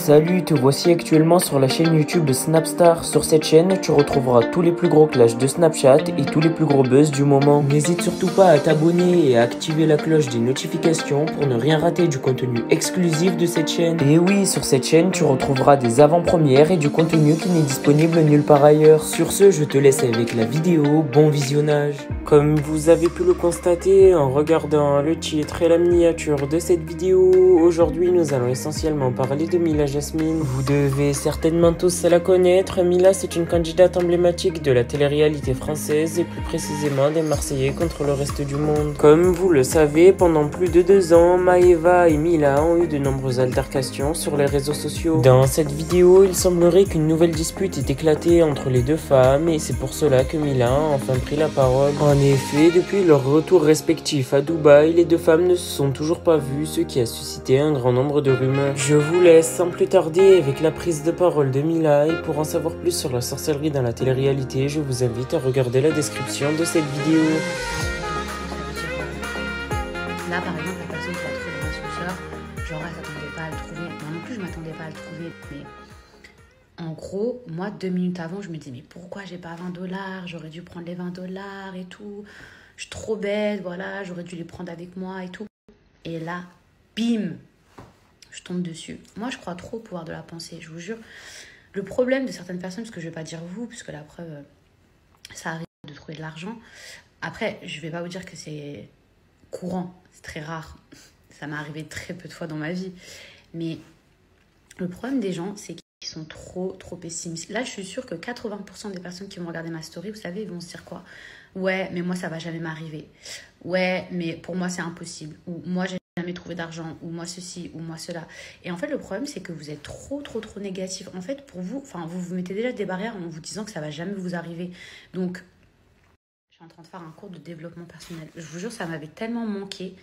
Salut, te voici actuellement sur la chaîne YouTube de Snapstar. Sur cette chaîne, tu retrouveras tous les plus gros clashs de Snapchat et tous les plus gros buzz du moment. N'hésite surtout pas à t'abonner et à activer la cloche des notifications pour ne rien rater du contenu exclusif de cette chaîne. Et oui, sur cette chaîne, tu retrouveras des avant-premières et du contenu qui n'est disponible nulle part ailleurs. Sur ce, je te laisse avec la vidéo. Bon visionnage. Comme vous avez pu le constater en regardant le titre et la miniature de cette vidéo, aujourd'hui nous allons essentiellement parler de Mila Jasmine. Vous devez certainement tous la connaître. Mila, c'est une candidate emblématique de la télé-réalité française et plus précisément des Marseillais contre le reste du monde. Comme vous le savez, pendant plus de 2 ans, Maeva et Mila ont eu de nombreuses altercations sur les réseaux sociaux. Dans cette vidéo, il semblerait qu'une nouvelle dispute ait éclaté entre les deux femmes et c'est pour cela que Mila a enfin pris la parole. En effet, depuis leur retour respectif à Dubaï, les deux femmes ne se sont toujours pas vues, ce qui a suscité un grand nombre de rumeurs. Je vous laisse sans plus tarder avec la prise de parole de Mila et pour en savoir plus sur la sorcellerie dans la télé-réalité, je vous invite à regarder la description de cette vidéo. Là, par exemple, la personne qui a trouvé l'ascenseur, genre, elle s'attendait pas à le trouver. Moi non plus, je m'attendais pas à le trouver. Mais en gros, moi, 2 minutes avant, je me disais, mais pourquoi j'ai pas 20$? J'aurais dû prendre les 20$ et tout. Je suis trop bête, voilà, j'aurais dû les prendre avec moi et tout. Et là, bim, je tombe dessus. Moi, je crois trop au pouvoir de la pensée, je vous jure. Le problème de certaines personnes, parce que je vais pas dire vous, puisque la preuve, ça arrive de trouver de l'argent. Après, je vais pas vous dire que c'est courant, c'est très rare. Ça m'est arrivé très peu de fois dans ma vie. Mais le problème des gens, c'est qu'ils sont trop pessimistes. Là, je suis sûre que 80% des personnes qui vont regarder ma story, vous savez, ils vont se dire quoi? Ouais, mais moi, ça va jamais m'arriver. Ouais, mais pour moi, c'est impossible. Ou moi, j'ai jamais trouvé d'argent. Ou moi, ceci, ou moi, cela. Et en fait, le problème, c'est que vous êtes trop négatif. En fait, pour vous, vous vous mettez déjà des barrières en vous disant que ça va jamais vous arriver. Donc, je suis en train de faire un cours de développement personnel. Je vous jure, ça m'avait tellement manqué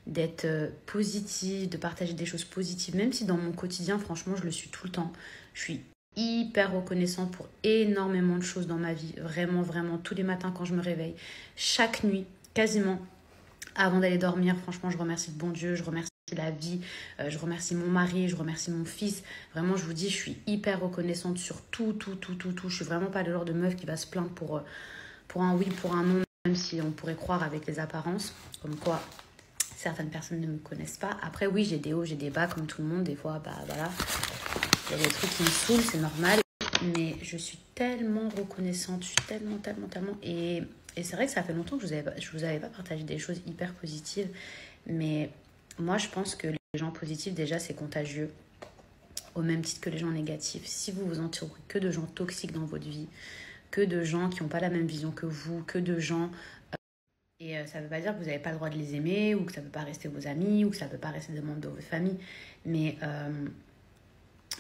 d'être positive, de partager des choses positives. Même si dans mon quotidien, franchement, je le suis tout le temps. Je suis hyper reconnaissante pour énormément de choses dans ma vie. Vraiment, tous les matins quand je me réveille. Chaque nuit, quasiment, avant d'aller dormir, franchement, je remercie le bon Dieu, je remercie la vie, je remercie mon mari, je remercie mon fils. Vraiment, je vous dis, je suis hyper reconnaissante sur tout. Je suis vraiment pas le genre de meuf qui va se plaindre pour un oui, pour un non, même si on pourrait croire avec les apparences, comme quoi certaines personnes ne me connaissent pas. Après, oui, j'ai des hauts, j'ai des bas, comme tout le monde. Des fois, voilà, il y a des trucs qui me saoulent, c'est normal. Mais je suis tellement reconnaissante, je suis tellement. Et c'est vrai que ça fait longtemps que je vous avais pas partagé des choses hyper positives. Mais moi, je pense que les gens positifs, déjà, c'est contagieux. Au même titre que les gens négatifs. Si vous vous entourez que de gens toxiques dans votre vie, que de gens qui n'ont pas la même vision que vous, que de gens... Et ça ne veut pas dire que vous n'avez pas le droit de les aimer, ou que ça ne peut pas rester vos amis, ou que ça ne peut pas rester des membres de votre famille. Mais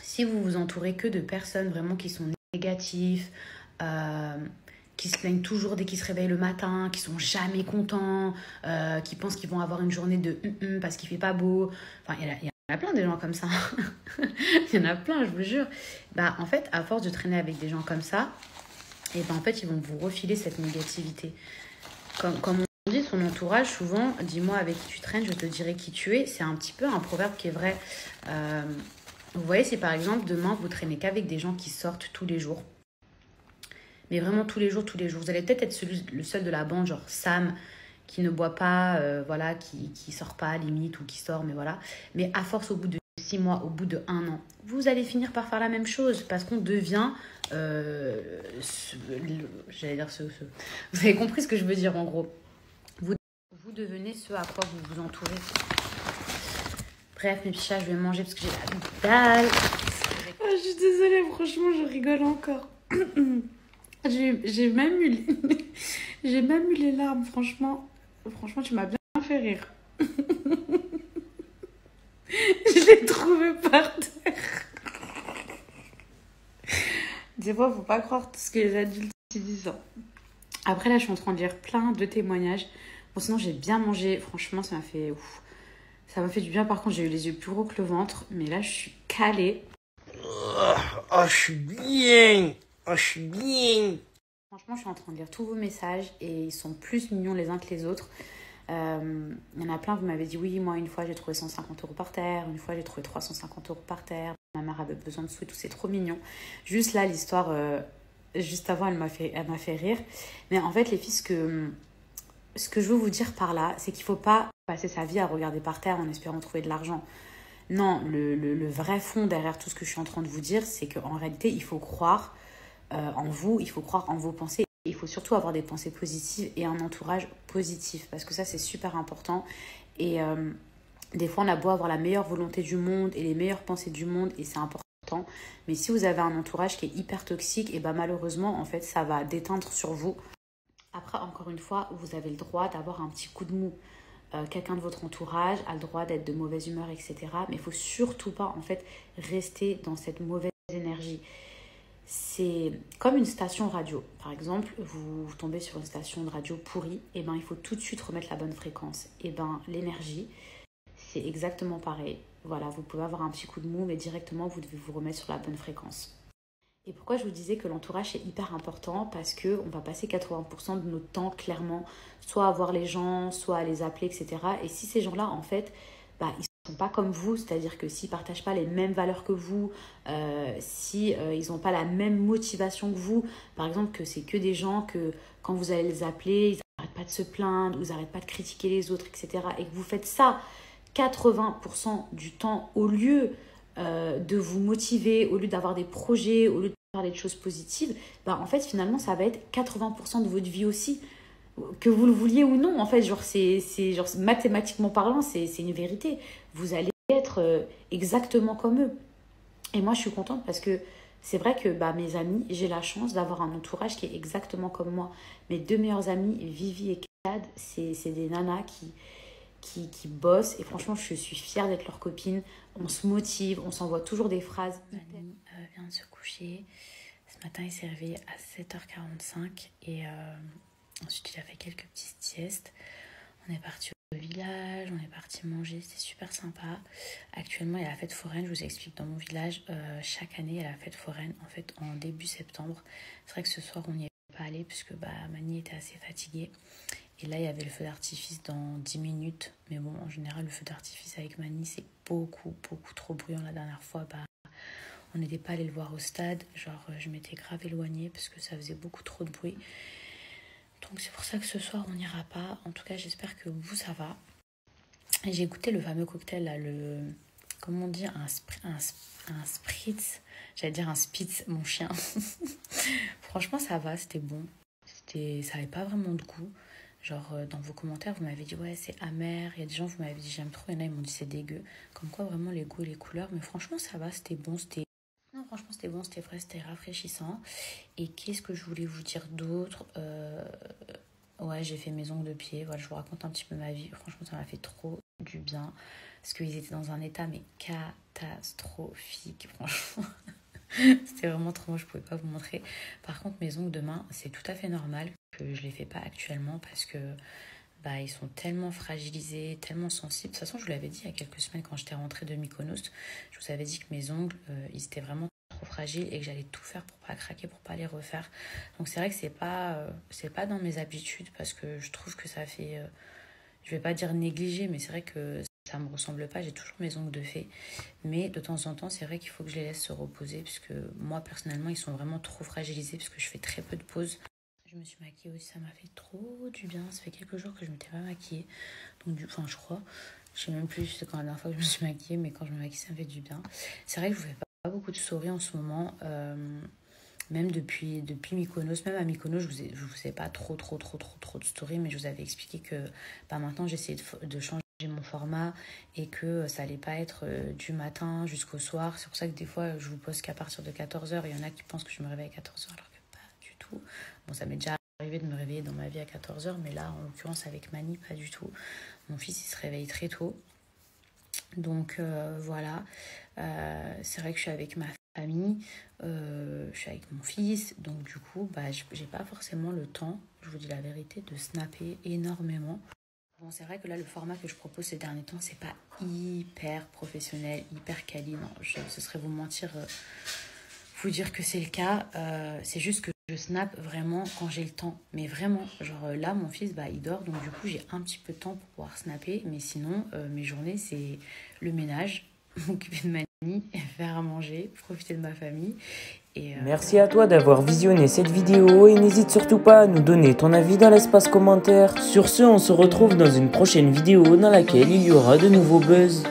si vous vous entourez que de personnes vraiment qui sont négatives, qui se plaignent toujours dès qu'ils se réveillent le matin, qui sont jamais contents, qui pensent qu'ils vont avoir une journée de parce qu'il fait pas beau. Enfin, il y en a plein des gens comme ça. Il y en a plein, je vous jure. En fait, à force de traîner avec des gens comme ça, et en fait, ils vont vous refiler cette négativité. Comme on dit, son entourage, souvent, dis-moi avec qui tu traînes, je te dirai qui tu es. C'est un petit peu un proverbe qui est vrai. Vous voyez, si par exemple, demain, vous traînez qu'avec des gens qui sortent tous les jours, mais vraiment tous les jours. Vous allez peut-être être le seul de la bande, genre Sam, qui ne boit pas, voilà, qui sort pas, limite, ou qui sort, mais voilà. Mais à force, au bout de 6 mois, au bout de 1 an, vous allez finir par faire la même chose, parce qu'on devient... j'allais dire vous avez compris ce que je veux dire en gros. Vous devenez ce à quoi vous vous entourez. Bref, mes petits chats, je vais manger parce que j'ai la dalle. Je suis désolée, franchement, je rigole encore. J'ai même eu les larmes, franchement. Franchement, tu m'as bien fait rire. Je l'ai trouvé par terre. Des fois, faut pas croire tout ce que les adultes disent. Après, là, je suis en train de lire plein de témoignages. Bon, sinon, j'ai bien mangé. Franchement, ça m'a fait... Ouf. Ça m'a fait du bien. Par contre, j'ai eu les yeux plus gros que le ventre. Mais là, je suis calée. Je suis bien. Franchement, je suis en train de lire tous vos messages. Et ils sont plus mignons les uns que les autres. Il y en a plein, vous m'avez dit oui, moi une fois j'ai trouvé 150 € par terre, une fois j'ai trouvé 350 € par terre, ma mère avait besoin de sous et tout, c'est trop mignon. Juste là, l'histoire, juste avant, elle m'a fait rire. Mais en fait, les filles, ce que je veux vous dire par là, c'est qu'il ne faut pas passer sa vie à regarder par terre en espérant trouver de l'argent. Non, le vrai fond derrière tout ce que je suis en train de vous dire, c'est qu'en réalité, il faut croire en vous, il faut croire en vos pensées. Il faut surtout avoir des pensées positives et un entourage positif, parce que ça, c'est super important. Et des fois, on a beau avoir la meilleure volonté du monde et les meilleures pensées du monde, et c'est important. Mais si vous avez un entourage qui est hyper toxique, et ben malheureusement, en fait, ça va déteindre sur vous. Après, encore une fois, vous avez le droit d'avoir un petit coup de mou. Quelqu'un de votre entourage a le droit d'être de mauvaise humeur, etc. Mais il ne faut surtout pas, en fait, rester dans cette mauvaise énergie. C'est comme une station radio. Par exemple, vous tombez sur une station de radio pourrie, et ben il faut tout de suite remettre la bonne fréquence. Et ben l'énergie, c'est exactement pareil. Voilà, vous pouvez avoir un petit coup de mou, mais directement, vous devez vous remettre sur la bonne fréquence. Et pourquoi je vous disais que l'entourage est hyper important? Parce qu'on va passer 80% de notre temps, clairement, soit à voir les gens, soit à les appeler, etc. Et si ces gens-là, en fait, bah, ils ne sont pas comme vous, c'est-à-dire que s'ils ne partagent pas les mêmes valeurs que vous, si ils n'ont pas la même motivation que vous, par exemple, que c'est que des gens que quand vous allez les appeler, ils n'arrêtent pas de se plaindre, ils n'arrêtent pas de critiquer les autres, etc. Et que vous faites ça 80% du temps au lieu de vous motiver, au lieu d'avoir des projets, au lieu de faire des choses positives, bah, en fait, finalement, ça va être 80% de votre vie aussi, que vous le vouliez ou non. En fait, genre, genre, mathématiquement parlant, c'est une vérité. Vous allez être exactement comme eux. Et moi, je suis contente parce que c'est vrai que bah, mes amis, j'ai la chance d'avoir un entourage qui est exactement comme moi. Mes deux meilleures amies, Vivi et Cad, c'est des nanas qui bossent. Et franchement, je suis fière d'être leur copine. On se motive, on s'envoie toujours des phrases. Mani vient de se coucher. Ce matin, il s'est réveillé à 7h45 et ensuite, il a fait quelques petites siestes. On est parti au village, on est parti manger, c'était super sympa. Actuellement, il y a la fête foraine, je vous explique, dans mon village, chaque année, il y a la fête foraine, en fait, en début septembre. C'est vrai que ce soir, on n'y est pas allé puisque bah, Mani était assez fatiguée. Et là, il y avait le feu d'artifice dans 10 minutes. Mais bon, en général, le feu d'artifice avec Mani, c'est beaucoup trop bruyant. La dernière fois, bah, on n'était pas allé le voir au stade. Genre, je m'étais grave éloignée parce que ça faisait beaucoup trop de bruit. Donc, c'est pour ça que ce soir, on n'ira pas. En tout cas, j'espère que vous, ça va. Et j'ai goûté le fameux cocktail, là, comment on dit, un spritz. J'allais dire un spitz, mon chien. Franchement, ça va, c'était bon. Ça n'avait pas vraiment de goût. Genre, dans vos commentaires, vous m'avez dit, ouais, c'est amer. Il y a des gens, vous m'avez dit, j'aime trop. Il y en a, ils m'ont dit, c'est dégueu. Comme quoi, vraiment, les goûts et les couleurs. Mais franchement, ça va, c'était bon. Non, franchement, c'était bon, c'était frais, c'était rafraîchissant. Et qu'est-ce que je voulais vous dire d'autre? Ouais, j'ai fait mes ongles de pied. Voilà, je vous raconte un petit peu ma vie. Franchement, ça m'a fait trop du bien. Parce qu'ils étaient dans un état, mais catastrophique, franchement. C'était vraiment trop moche, je pouvais pas vous montrer. Par contre, mes ongles de main, c'est tout à fait normal que je les fais pas actuellement parce que bah, ils sont tellement fragilisés, tellement sensibles. De toute façon, je vous l'avais dit il y a quelques semaines quand j'étais rentrée de Mykonos, je vous avais dit que mes ongles, ils étaient vraiment trop fragiles et que j'allais tout faire pour pas craquer, pour pas les refaire. Donc c'est vrai que c'est pas dans mes habitudes parce que je trouve que ça fait, je vais pas dire négligé, mais c'est vrai que ça me ressemble pas, j'ai toujours mes ongles de fée. Mais de temps en temps, c'est vrai qu'il faut que je les laisse se reposer puisque moi, personnellement, ils sont vraiment trop fragilisés parce que je fais très peu de pauses. Je me suis maquillée aussi, ça m'a fait trop du bien. Ça fait quelques jours que je ne m'étais pas maquillée. Donc, enfin, je crois. Je sais même plus quand la dernière fois que je me suis maquillée, mais quand je me maquille, ça me fait du bien. C'est vrai que je ne fais pas beaucoup de stories en ce moment. Même depuis Mykonos, même à Mykonos, je vous ai pas trop de stories, mais je vous avais expliqué que bah, maintenant, j'essayais de changer mon format et que ça allait pas être du matin jusqu'au soir. C'est pour ça que des fois, je vous poste qu'à partir de 14h. Il y en a qui pensent que je me réveille à 14h alors que pas du tout. Bon, ça m'est déjà arrivé de me réveiller dans ma vie à 14h, mais là, en l'occurrence, avec Mani, pas du tout. Mon fils, il se réveille très tôt. Donc, voilà. C'est vrai que je suis avec ma famille, je suis avec mon fils. Donc, du coup, bah, j'ai pas forcément le temps, je vous dis la vérité, de snapper énormément. Bon, c'est vrai que là, le format que je propose ces derniers temps, c'est pas hyper professionnel, hyper quali. Non, ce serait vous mentir, vous dire que c'est le cas. C'est juste que je snap vraiment quand j'ai le temps. Mais vraiment, genre là, mon fils, il dort. Donc du coup, j'ai un petit peu de temps pour pouvoir snapper. Mais sinon, mes journées, c'est le ménage, m'occuper de ma nièce, faire à manger, profiter de ma famille. Merci à toi d'avoir visionné cette vidéo et n'hésite surtout pas à nous donner ton avis dans l'espace commentaire. Sur ce, on se retrouve dans une prochaine vidéo dans laquelle il y aura de nouveaux buzz.